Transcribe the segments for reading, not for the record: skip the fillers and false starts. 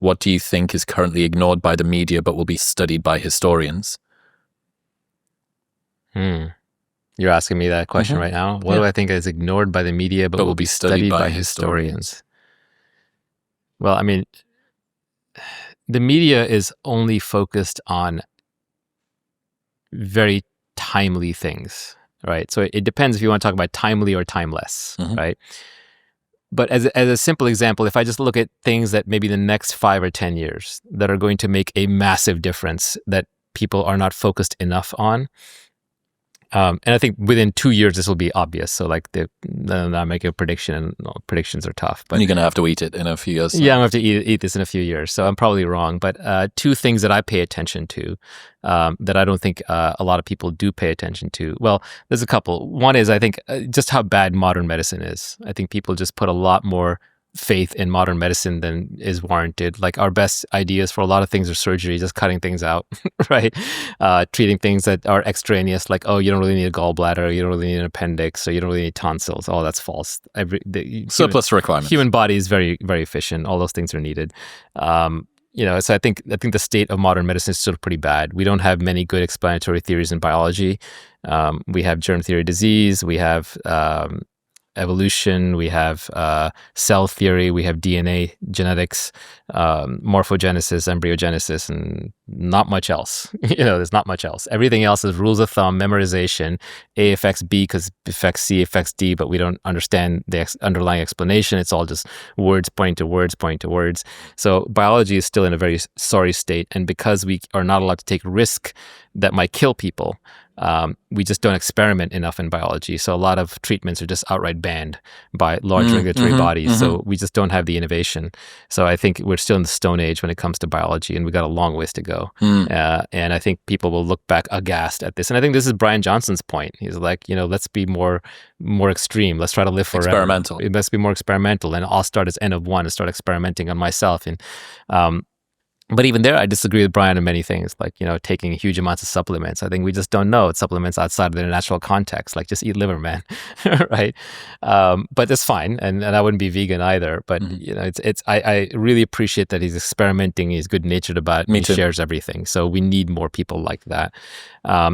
what do you think is currently ignored by the media but will be studied by historians? You're asking me that question right now? What do I think is ignored by the media but will be studied by historians? Well, I mean, the media is only focused on very timely things, right? So it depends if you want to talk about timely or timeless, right? But as a simple example, if I just look at things that maybe the next 5 or 10 years that are going to make a massive difference that people are not focused enough on, and I think within 2 years this will be obvious. So like I'm making a prediction, and predictions are tough. But you're going to have to eat it in a few years. Yeah, I'm going to have to eat this in a few years. So I'm probably wrong. But 2 things that I pay attention to that I don't think a lot of people do pay attention to. Well, there's a couple. One is I think just how bad modern medicine is. I think people just put a lot more faith in modern medicine than is warranted. Like our best ideas for a lot of things are surgery, just cutting things out, right? Treating things that are extraneous, like, oh, you don't really need a gallbladder, you don't really need an appendix, or you don't really need tonsils. Oh, that's false. Surplus requirements. Human body is very, very efficient. All those things are needed. So I think the state of modern medicine is still pretty bad. We don't have many good explanatory theories in biology. We have germ theory of disease. We have evolution, we have cell theory, we have DNA, genetics, morphogenesis, embryogenesis, and not much else. There's not much else. Everything else is rules of thumb, memorization. A affects B because affects C affects D, but we don't understand the underlying explanation. It's all just words pointing to words. So biology is still in a very sorry state, and because we are not allowed to take risk that might kill people, we just don't experiment enough in biology. So a lot of treatments are just outright banned by large regulatory bodies. So we just don't have the innovation. So I think we're still in the Stone Age when it comes to biology, and we got a long ways to go. And I think people will look back aghast at this. And I think this is Brian Johnson's point. He's like, let's be more extreme. Let's try to live forever. Experimental. Let's be more experimental. And I'll start as N of 1 and start experimenting on myself. And but even there, I disagree with Brian on many things, like, taking huge amounts of supplements. I think we just don't know supplements outside of their natural context, like just eat liver, man, right? But that's fine, and I wouldn't be vegan either. But I really appreciate that he's experimenting. He's good-natured about it. He shares everything. So we need more people like that.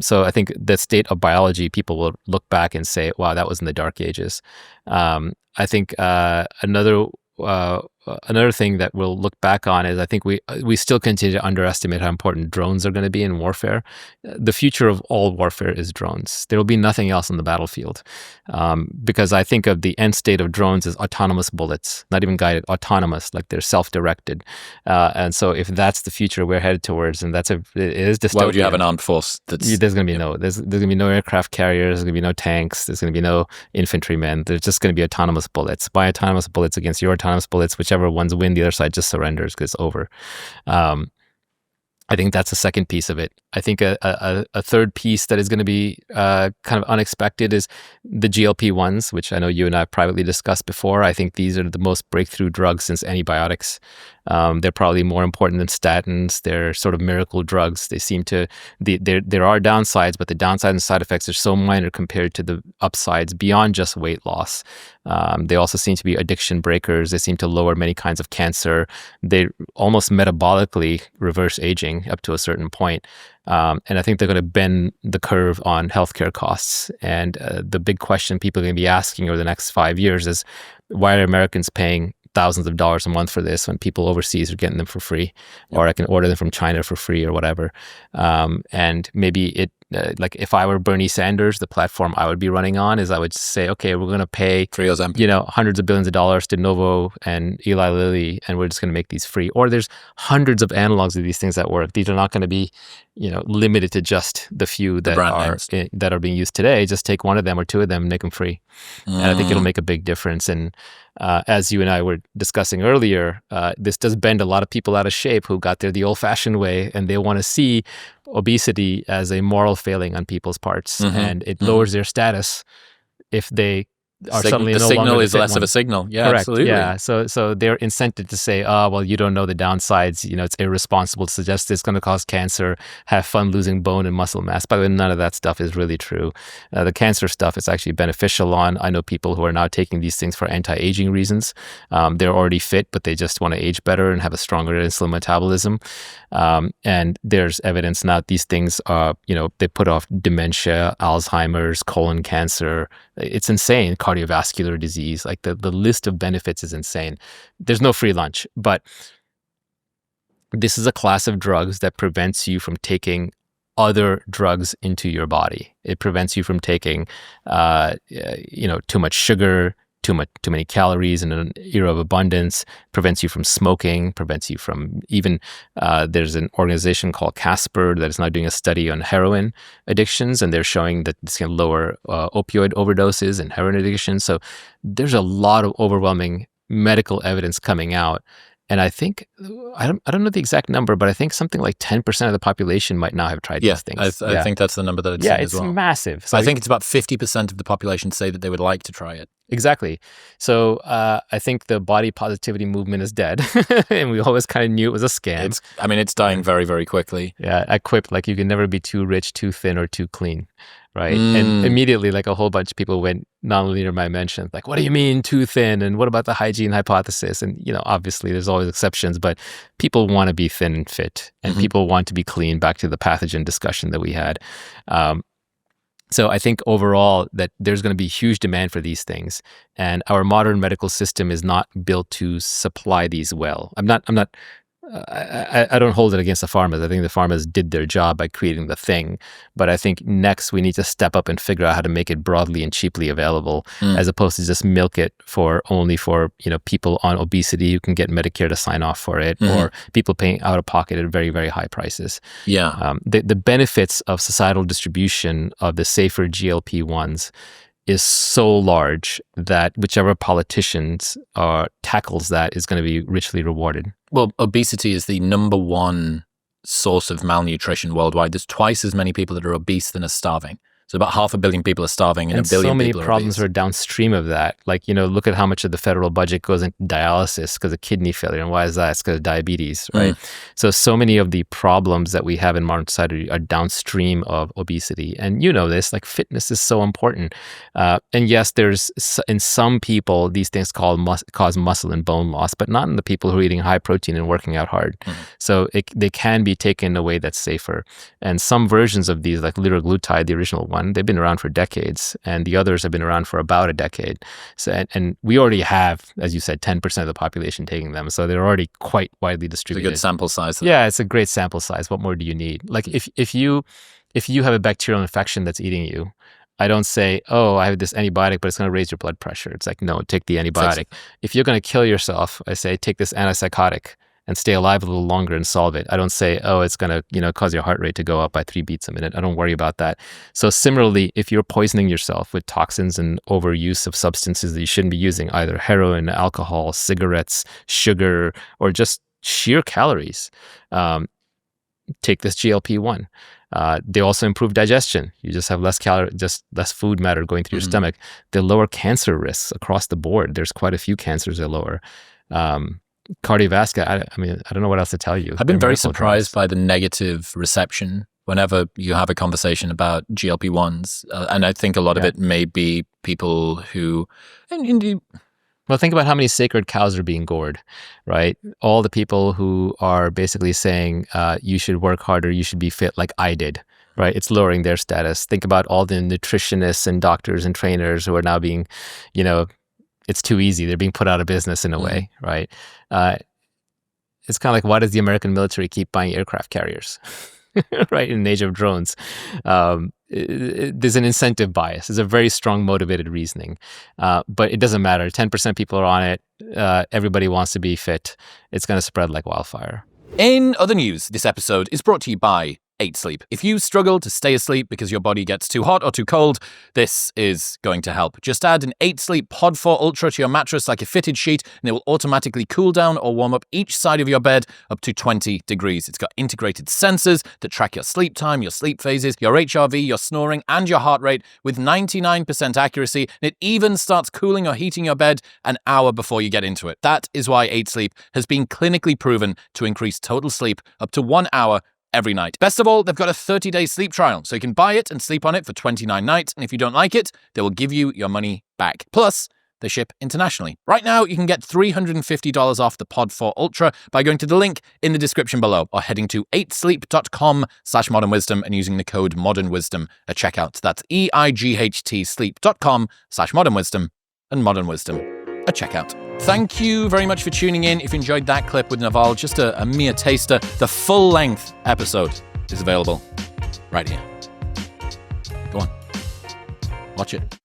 So I think the state of biology, people will look back and say, wow, that was in the dark ages. I think another thing that we'll look back on is I think we still continue to underestimate how important drones are going to be in warfare. The future of all warfare is drones. There will be nothing else on the battlefield, because I think of the end state of drones as autonomous bullets, not even guided, autonomous, like they're self-directed. And so if that's the future we're headed towards, and it is dystopian. Why would you have an armed force? There's going to be there's going to be no aircraft carriers. There's going to be no tanks. There's going to be no infantrymen. There's just going to be autonomous bullets. My autonomous bullets against your autonomous bullets, whichever ones win, the other side just surrenders because it's over. I think that's the second piece of it. I think a third piece that is going to be kind of unexpected is the GLP-1s, which I know you and I have privately discussed before. I think these are the most breakthrough drugs since antibiotics. They're probably more important than statins. They're sort of miracle drugs. They seem to, there are downsides, but the downsides and side effects are so minor compared to the upsides beyond just weight loss. They also seem to be addiction breakers. They seem to lower many kinds of cancer. They almost metabolically reverse aging up to a certain point. And I think they're going to bend the curve on healthcare costs. And the big question people are going to be asking over the next 5 years is, why are Americans paying thousands of dollars a month for this when people overseas are getting them for free, or I can order them from China for free or whatever. And maybe like if I were Bernie Sanders, the platform I would be running on is I would say, okay, we're going to pay, hundreds of billions of dollars to Novo and Eli Lilly, and we're just going to make these free. Or there's hundreds of analogs of these things that work. These are not going to be, limited to just the few that are being used today. Just take one of them or two of them and make them free. And I think it'll make a big difference. And as you and I were discussing earlier, this does bend a lot of people out of shape who got there the old-fashioned way, and they want to see obesity as a moral failing on people's parts, and it lowers their status if they are suddenly the no signal longer is the fit less of a ones. signal. Yeah, Correct. absolutely. Yeah. So they're incented to say, oh, well, you don't know the downsides. It's irresponsible to suggest it's going to cause cancer. Have fun losing bone and muscle mass. By the way, none of that stuff is really true. The cancer stuff is actually beneficial on. I know people who are now taking these things for anti-aging reasons. They're already fit, but they just want to age better and have a stronger insulin metabolism. And there's evidence now that these things are, they put off dementia, Alzheimer's, colon cancer. It's insane. Cardiovascular disease. Like the list of benefits is insane. There's no free lunch, but this is a class of drugs that prevents you from taking other drugs into your body. It prevents you from taking, too much sugar, too many calories in an era of abundance, prevents you from smoking, prevents you from even, there's an organization called Casper that is now doing a study on heroin addictions, and they're showing that this can lower opioid overdoses and heroin addiction. So there's a lot of overwhelming medical evidence coming out. And I think, I don't know the exact number, but I think something like 10% of the population might now have tried these things. I think that's the number that it's as well. It's massive. So I think it's about 50% of the population say that they would like to try it. Exactly. So I think the body positivity movement is dead. And we always kind of knew it was a scam. It's dying very, very quickly. Yeah, I quipped, like, you can never be too rich, too thin, or too clean. Right. And immediately, like, a whole bunch of people went nonlinear my mention. Like, what do you mean too thin? And what about the hygiene hypothesis? And, obviously there's always exceptions, but people want to be thin and fit, and people want to be clean, back to the pathogen discussion that we had. So I think overall that there's going to be huge demand for these things, and our modern medical system is not built to supply these well. I don't hold it against the pharmas. I think the pharmas did their job by creating the thing. But I think next we need to step up and figure out how to make it broadly and cheaply available, as opposed to just milk it only for people on obesity who can get Medicare to sign off for it, or people paying out of pocket at very, very high prices. Yeah. The benefits of societal distribution of the safer GLP-1s is so large that whichever politicians tackles that is going to be richly rewarded. Well, obesity is the number one source of malnutrition worldwide. There's twice as many people that are obese than are starving. So about 500 million people are starving, and 1 billion people are obese. So many problems are downstream of that. Like, look at how much of the federal budget goes into dialysis because of kidney failure. And why is that? It's because of diabetes, right? So many of the problems that we have in modern society are downstream of obesity. And this, like, fitness is so important. And yes, there's, in some people, these things cause muscle and bone loss, but not in the people who are eating high protein and working out hard. So they can be taken in a way that's safer. And some versions of these, like liraglutide, the original one, they've been around for decades, and the others have been around for about a decade. So, and we already have, as you said, 10% of the population taking them. So they're already quite widely distributed. It's a good sample size. Yeah, it's a great sample size. What more do you need? Like, if you have a bacterial infection that's eating you, I don't say, oh, I have this antibiotic, but it's going to raise your blood pressure. It's like, no, take the antibiotic. If you're going to kill yourself, I say, take this antipsychotic and stay alive a little longer and solve it. I don't say, oh, it's going to, cause your heart rate to go up by 3 beats a minute. I don't worry about that. So similarly, if you're poisoning yourself with toxins and overuse of substances that you shouldn't be using, either heroin, alcohol, cigarettes, sugar, or just sheer calories, take this GLP-1. They also improve digestion. You just have less food matter going through your stomach. They lower cancer risks across the board. There's quite a few cancers they lower. Cardiovascular, I don't know what else to tell you. I've been very surprised by the negative reception whenever you have a conversation about GLP-1s. And I think a lot of it may be people who... Well, think about how many sacred cows are being gored, right? All the people who are basically saying you should work harder, you should be fit like I did, right? It's lowering their status. Think about all the nutritionists and doctors and trainers who are now being, it's too easy. They're being put out of business in a way, right? It's kind of like, why does the American military keep buying aircraft carriers, right? In an age of drones. There's an incentive bias. It's a very strong motivated reasoning. But it doesn't matter. 10% people are on it. Everybody wants to be fit. It's going to spread like wildfire. In other news, this episode is brought to you by 8 Sleep. If you struggle to stay asleep because your body gets too hot or too cold, this is going to help. Just add an 8 Sleep Pod 4 Ultra to your mattress like a fitted sheet, and it will automatically cool down or warm up each side of your bed up to 20 degrees. It's got integrated sensors that track your sleep time, your sleep phases, your HRV, your snoring, and your heart rate with 99% accuracy. And it even starts cooling or heating your bed an hour before you get into it. That is why 8 Sleep has been clinically proven to increase total sleep up to 1 hour every night. Best of all, they've got a 30-day sleep trial, so you can buy it and sleep on it for 29 nights, and if you don't like it, they will give you your money back. Plus, they ship internationally. Right now, you can get $350 off the Pod 4 Ultra by going to the link in the description below or heading to 8sleep.com/modernwisdom and using the code modernwisdom at checkout. That's EIGHT sleep.com/modernwisdom and modernwisdom at checkout. Thank you very much for tuning in. If you enjoyed that clip with Naval, just a mere taster, the full-length episode is available right here. Go on. Watch it.